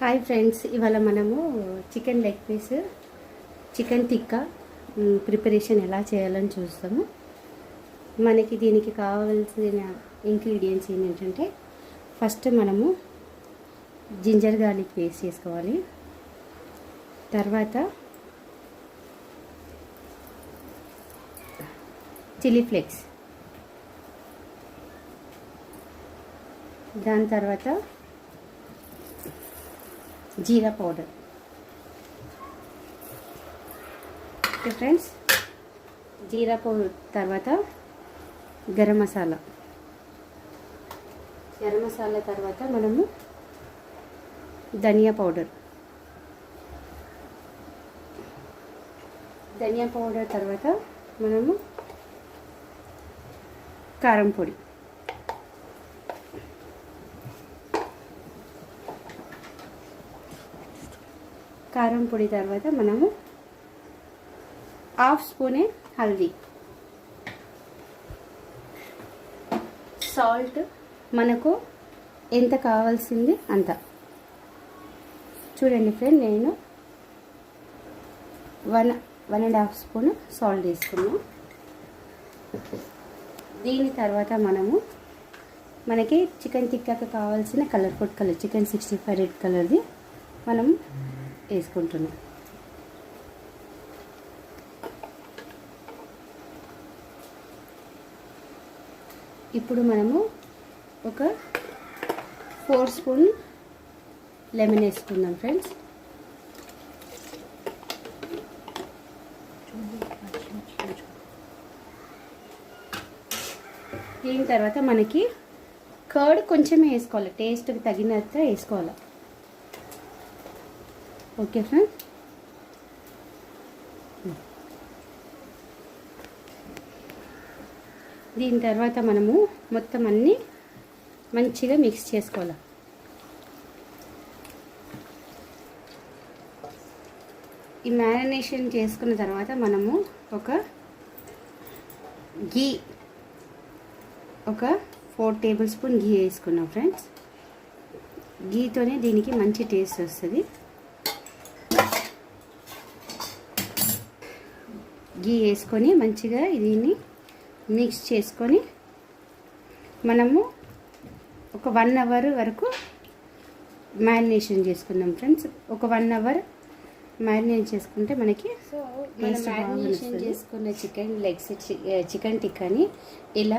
Hi friends, ఇవాళ మనము chicken leg piece chicken tikka preparation ఎలా చేయాలని చూస్తాము. మనకి దీనికి కావాల్సిన ఇంగ్రీడియంట్స్ ఏంటంటే, ఫస్ట్ మనము జింజర్ గార్లిక్ పేస్ట్ చేసుకోవాలి. తర్వాత చిల్లీ ఫ్లేక్స్, దాని తర్వాత జీరా పౌడర్. ఓకే ఫ్రెండ్స్, జీరా పౌడర్ తర్వాత గరం మసాలా తర్వాత మనము ధనియా పౌడర్ తర్వాత మనము కారం పొడి. తర్వాత మనము హాఫ్ స్పూనే హల్దీ, సాల్ట్ మనకు ఎంత కావాల్సింది అంత. చూడండి ఫ్రెండ్, నేను 1.5 స్పూన్ సాల్ట్ తీసుకున్నాను. దీని తర్వాత మనకి చికెన్ టిక్కాకి కావాల్సిన colour food colour, chicken 65 red కలర్ది మనం వేసుకుంటున్నాం. ఇప్పుడు మనము ఒక 4 స్పూన్ లెమన్ వేసుకుందాం ఫ్రెండ్స్. దీని తర్వాత మనకి కర్డ్ కొంచెం వేసుకోవాలి, టేస్ట్కి తగినంత వేసుకోవాలి. ఓకే ఫ్రెండ్స్, దీని తర్వాత మనము మొత్తం అన్నీ మంచిగా మిక్స్ చేసుకోవాలి. ఈ మ్యారినేషన్ చేసుకున్న తర్వాత మనము ఒక 4 టేబుల్ స్పూన్ గీ వేసుకున్నాం ఫ్రెండ్స్. గీతోనే దీనికి మంచి టేస్ట్ వస్తుంది. గీ వేసుకొని మంచిగా దీన్ని మిక్స్ చేసుకొని మనము ఒక 1 అవర్ వరకు మ్యారినేషన్ చేసుకుందాం ఫ్రెండ్స్. ఒక 1 అవర్ మ్యారినేట్ చేసుకుంటే మనకి మ్యారినేషన్ చేసుకున్న చికెన్ లెగ్స్ చికెన్ టిక్కాని ఇలా